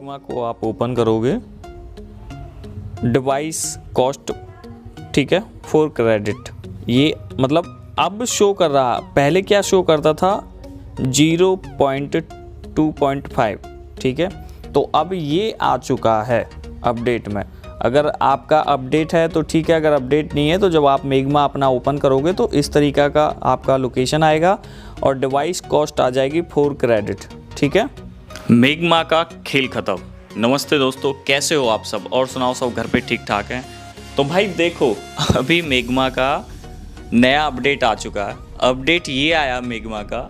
मेग्मा को आप ओपन करोगे, डिवाइस कॉस्ट, ठीक है, 4 क्रेडिट, ये मतलब अब शो कर रहा, पहले क्या शो करता था 0.2.5, ठीक है। तो अब ये आ चुका है अपडेट में। अगर आपका अपडेट है तो ठीक है, अगर अपडेट नहीं है तो जब आप मेग्मा अपना ओपन करोगे तो इस तरीका का आपका लोकेशन आएगा और डिवाइस कॉस्ट आ जाएगी 4 क्रेडिट, ठीक है। मेग्मा का खेल खत्म। नमस्ते दोस्तों, कैसे हो आप सब, और सुनाओ सब घर पे ठीक ठाक हैं। तो भाई देखो, अभी मेग्मा का नया अपडेट आ चुका है। अपडेट ये आया मेग्मा का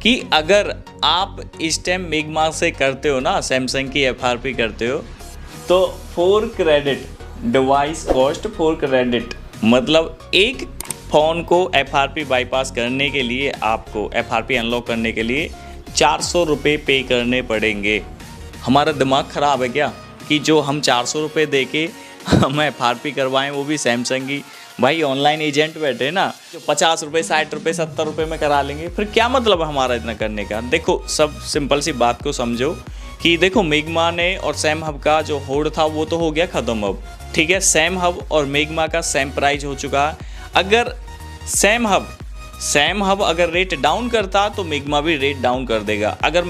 कि अगर आप इस टाइम मेग्मा से करते हो ना, सैमसंग की FRP करते हो, तो 4 क्रेडिट डिवाइस कॉस्ट 4 क्रेडिट, मतलब एक फ़ोन को FRP बाईपास करने के लिए, आपको FRP अनलॉक करने के लिए 400 रुपये पे करने पड़ेंगे। हमारा दिमाग ख़राब है क्या कि जो हम 400 रुपये दे के हम FRP करवाएं, वो भी सैमसंग की। भाई ऑनलाइन एजेंट बैठे ना, जो 50 रुपये 60 रुपये 70 रुपये में करा लेंगे, फिर क्या मतलब है हमारा इतना करने का। देखो, सब सिंपल सी बात को समझो कि देखो, मेग्मा ने और सैम हब का जो होड़ था वो तो हो गया ख़त्म अब, ठीक है। सैम हब और मेग्मा का सेम प्राइस हो चुका है। अगर सैम हब अगर रेट डाउन करता तो मेग्मा भी रेट डाउन कर देगा। अगर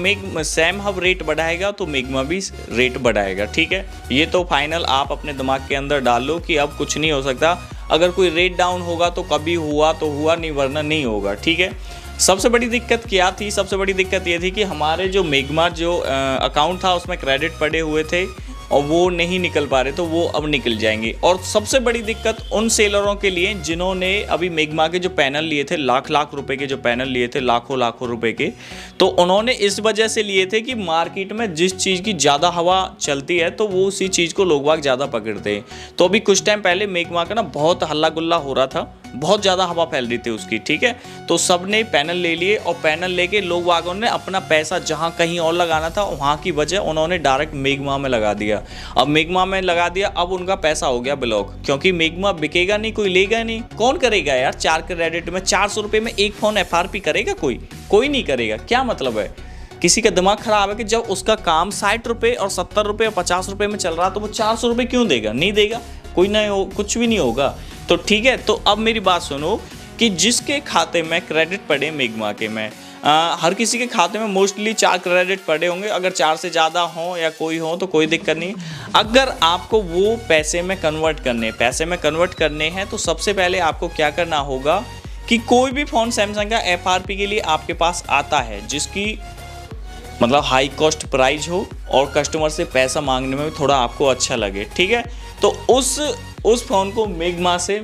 सैम हब रेट बढ़ाएगा तो मेग्मा भी रेट बढ़ाएगा, ठीक है। ये तो फाइनल आप अपने दिमाग के अंदर डाल लो कि अब कुछ नहीं हो सकता। अगर कोई रेट डाउन होगा तो कभी हुआ तो हुआ, नहीं वरना नहीं होगा, ठीक है। सबसे बड़ी दिक्कत क्या थी? सबसे बड़ी दिक्कत ये थी कि हमारे जो मेग्मा जो अकाउंट था उसमें क्रेडिट पड़े हुए थे और वो नहीं निकल पा रहे, तो वो अब निकल जाएंगे। और सबसे बड़ी दिक्कत उन सेलरों के लिए जिन्होंने अभी मेग्मा के जो पैनल लिए थे, लाख रुपए के जो पैनल लिए थे, लाखों रुपए के, तो उन्होंने इस वजह से लिए थे कि मार्केट में जिस चीज़ की ज़्यादा हवा चलती है तो वो उसी चीज़ को लोग बाग ज़्यादा पकड़ते हैं। तो अभी कुछ टाइम पहले मेग्मा का ना बहुत हल्ला गुल्ला हो रहा था, बहुत ज़्यादा हवा फैल रही थी उसकी, ठीक है। तो सब ने पैनल ले लिए और पैनल लेके लोग वागों ने अपना पैसा जहाँ कहीं और लगाना था वहाँ की बजाय उन्होंने डायरेक्ट मेग्मा में लगा दिया। अब मेग्मा में लगा दिया, अब उनका पैसा हो गया ब्लॉक, क्योंकि मेग्मा बिकेगा नहीं, कोई लेगा नहीं। कौन करेगा यार 4 क्रेडिट में 400 रुपये में एक फ़ोन FRP करेगा? कोई नहीं करेगा। क्या मतलब है? किसी का दिमाग खराब है कि जब उसका काम 60 रुपये और 70 रुपये और 50 रुपये में चल रहा तो वो 400 रुपये क्यों देगा? नहीं देगा, कोई नहीं हो, कुछ भी नहीं होगा। तो ठीक है, तो अब मेरी बात सुनो कि जिसके खाते में क्रेडिट पड़े मेग्मा के में, हर किसी के खाते में मोस्टली 4 क्रेडिट पड़े होंगे। अगर 4 से ज़्यादा हों या कोई हो तो कोई दिक्कत नहीं। अगर आपको वो पैसे में कन्वर्ट करने हैं तो सबसे पहले आपको क्या करना होगा कि कोई भी फ़ोन सैमसंग का FRP के लिए आपके पास आता है जिसकी मतलब हाई कॉस्ट प्राइस हो और कस्टमर से पैसा मांगने में भी थोड़ा आपको अच्छा लगे, ठीक है। तो उस फ़ोन को मेग्मा से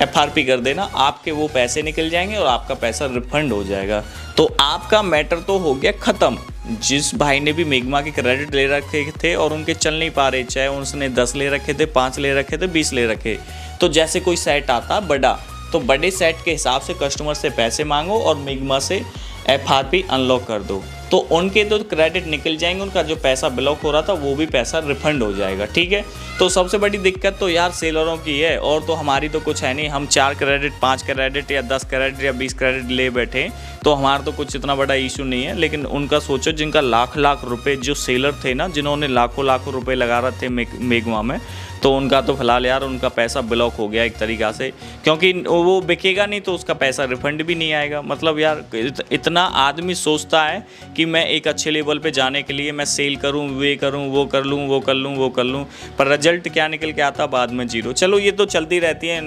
FRP कर देना, आपके वो पैसे निकल जाएंगे और आपका पैसा रिफंड हो जाएगा। तो आपका मैटर तो हो गया ख़त्म। जिस भाई ने भी मेग्मा के क्रेडिट ले रखे थे और उनके चल नहीं पा रहे, चाहे उसने 10 ले रखे थे, 5 ले रखे थे, 20 ले रखे, तो जैसे कोई सेट आता बड़ा, तो बड़े सेट के हिसाब से कस्टमर से पैसे मांगो और मेग्मा से FRP अनलॉक कर दो, तो उनके तो क्रेडिट निकल जाएंगे, उनका जो पैसा ब्लॉक हो रहा था वो भी पैसा रिफंड हो जाएगा, ठीक है। तो सबसे बड़ी दिक्कत तो यार सेलरों की है, और तो हमारी तो कुछ है नहीं। हम 4 क्रेडिट 5 क्रेडिट या 10 क्रेडिट या 20 क्रेडिट ले बैठे, तो हमारा तो कुछ इतना बड़ा इशू नहीं है। लेकिन उनका सोचो जिनका लाख रुपए, जो सेलर थे ना, जिन्होंने लाखों रुपए लगा रहे थे मेग्मा में, तो उनका तो फिलहाल यार उनका पैसा ब्लॉक हो गया एक तरीक़ा से, क्योंकि वो बिकेगा नहीं तो उसका पैसा रिफंड भी नहीं आएगा। मतलब यार इतना आदमी सोचता है कि मैं एक अच्छे लेवल पे जाने के लिए मैं सेल करूं, वे करूं, वो कर लूं, पर रिजल्ट क्या निकल के आता बाद में 0। चलो ये तो चलती रहती है,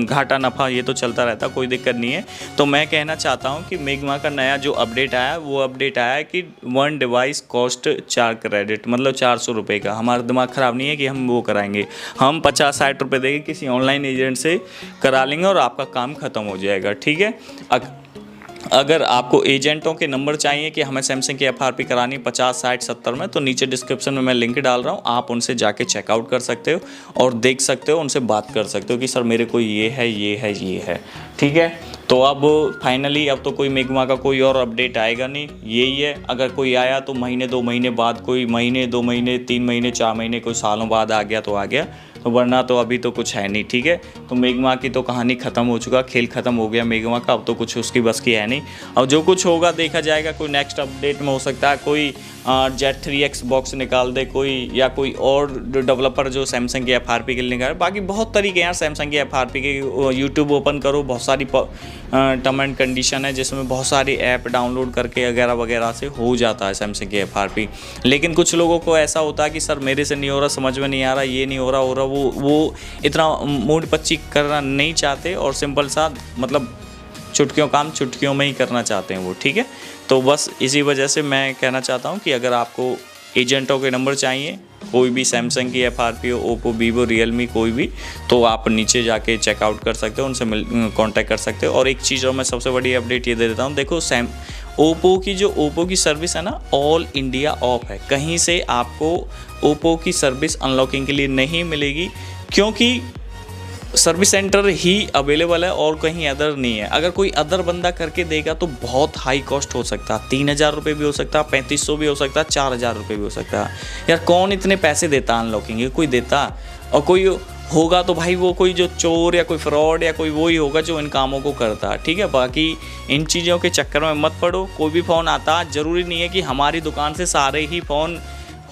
घाटा नफ़ा ये तो चलता रहता, कोई दिक्कत नहीं है। तो मैं कहना चाहता हूँ कि मेग्मा का नया जो अपडेट आया, वो अपडेट आया कि 1 डिवाइस कॉस्ट 4 क्रेडिट, मतलब 400 रुपये का। हमारा दिमाग ख़राब नहीं है कि हम वो कराएंगे, हम 50-60 रुपये देके किसी ऑनलाइन एजेंट से करा लेंगे और आपका काम ख़त्म हो जाएगा, ठीक है। अगर आपको एजेंटों के नंबर चाहिए कि हमें सैमसंग की FRP करानी 50, 60, 70 में, तो नीचे डिस्क्रिप्शन में मैं लिंक डाल रहा हूँ, आप उनसे जाके चेकआउट कर सकते हो और देख सकते हो, उनसे बात कर सकते हो कि सर मेरे को ये है, ठीक है। तो अब फाइनली अब तो कोई मेग्मा का कोई और अपडेट आएगा नहीं, यही है। अगर कोई आया तो महीने 2 महीने बाद, कोई महीने 2 महीने 3 महीने 4 महीने, कोई सालों बाद आ गया तो आ गया। तो वरना तो अभी तो कुछ है नहीं, ठीक है। तो मेग्मा की तो कहानी ख़त्म हो चुका, खेल ख़त्म हो गया मेग्मा का, अब तो कुछ उसकी बस की है नहीं। अब जो कुछ होगा देखा जाएगा, कोई नेक्स्ट अपडेट में हो सकता है कोई Z3X बॉक्स निकाल दे कोई, या कोई और डेवलपर जो सैमसंग की FRP के लिए निकाले। बाकी बहुत तरीके हैं यार सैमसंग की FRP के, यूट्यूब ओपन करो, बहुत सारी टर्म एंड कंडीशन है जिसमें बहुत सारी ऐप डाउनलोड करके वगैरह वगैरह से हो जाता है सैमसंग की FRP। लेकिन कुछ लोगों को ऐसा होता है कि सर मेरे से नहीं हो रहा, समझ में नहीं आ रहा, ये नहीं हो रहा वो इतना मूड पच्ची करना नहीं चाहते, और सिंपल सा मतलब चुटकियों काम चुटकियों में ही करना चाहते हैं वो, ठीक है। तो बस इसी वजह से मैं कहना चाहता हूँ कि अगर आपको एजेंटों के नंबर चाहिए, कोई भी सैमसंग की FRP हो, ओप्पो, वीवो, रियलमी कोई भी, तो आप नीचे जाके चेकआउट कर सकते हो, उनसे कांटेक्ट कर सकते हो। और एक चीज़ और मैं सबसे बड़ी अपडेट ये दे देता हूँ, देखो ओप्पो की सर्विस है ना, ऑल इंडिया ऑफ है, कहीं से आपको ओप्पो की सर्विस अनलॉकिंग के लिए नहीं मिलेगी, क्योंकि सर्विस सेंटर ही अवेलेबल है और कहीं अदर नहीं है। अगर कोई अदर बंदा करके देगा तो बहुत हाई कॉस्ट हो सकता है, 3000 रुपये भी हो सकता है, 3500 भी हो सकता है, 4000 रुपये भी हो सकता है। यार कौन इतने पैसे देता अनलॉकिंग के, कोई देता? और कोई होगा तो भाई वो कोई जो चोर या कोई फ्रॉड या कोई वो ही होगा जो इन कामों को करता है, ठीक है। बाकी इन चीज़ों के चक्कर में मत पड़ो। कोई भी फ़ोन आता, ज़रूरी नहीं है कि हमारी दुकान से सारे ही फ़ोन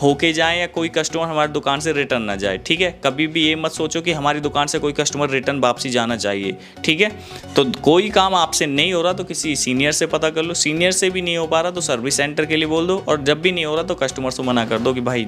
होके जाएं या कोई कस्टमर हमारी दुकान से रिटर्न ना जाए, ठीक है। कभी भी ये मत सोचो कि हमारी दुकान से कोई कस्टमर रिटर्न वापसी जाना चाहिए, ठीक है। तो कोई काम आपसे नहीं हो रहा तो किसी सीनियर से पता कर लो, सीनियर से भी नहीं हो पा रहा तो सर्विस सेंटर के लिए बोल दो, और जब भी नहीं हो रहा तो कस्टमर से मना कर दो कि भाई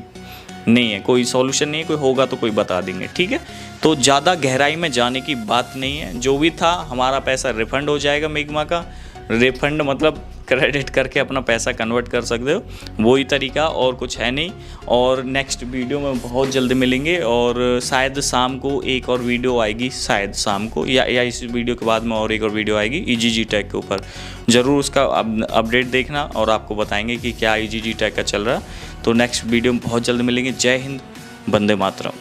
नहीं है, कोई सॉल्यूशन नहीं है, कोई होगा तो कोई बता देंगे, ठीक है। तो ज़्यादा गहराई में जाने की बात नहीं है, जो भी था हमारा पैसा रिफ़ंड हो जाएगा। मेग्मा का रिफ़ंड मतलब क्रेडिट करके अपना पैसा कन्वर्ट कर सकते हो, वही तरीका, और कुछ है नहीं। और नेक्स्ट वीडियो में बहुत जल्दी मिलेंगे, और शायद शाम को एक और वीडियो आएगी, शायद शाम को या इस वीडियो के बाद में और एक और वीडियो आएगी EGG टैग के ऊपर। ज़रूर उसका अपडेट देखना और आपको बताएंगे कि क्या EGG टैग का चल रहा है। तो नेक्स्ट वीडियो में बहुत जल्द मिलेंगे। जय हिंद, वंदे मातरम।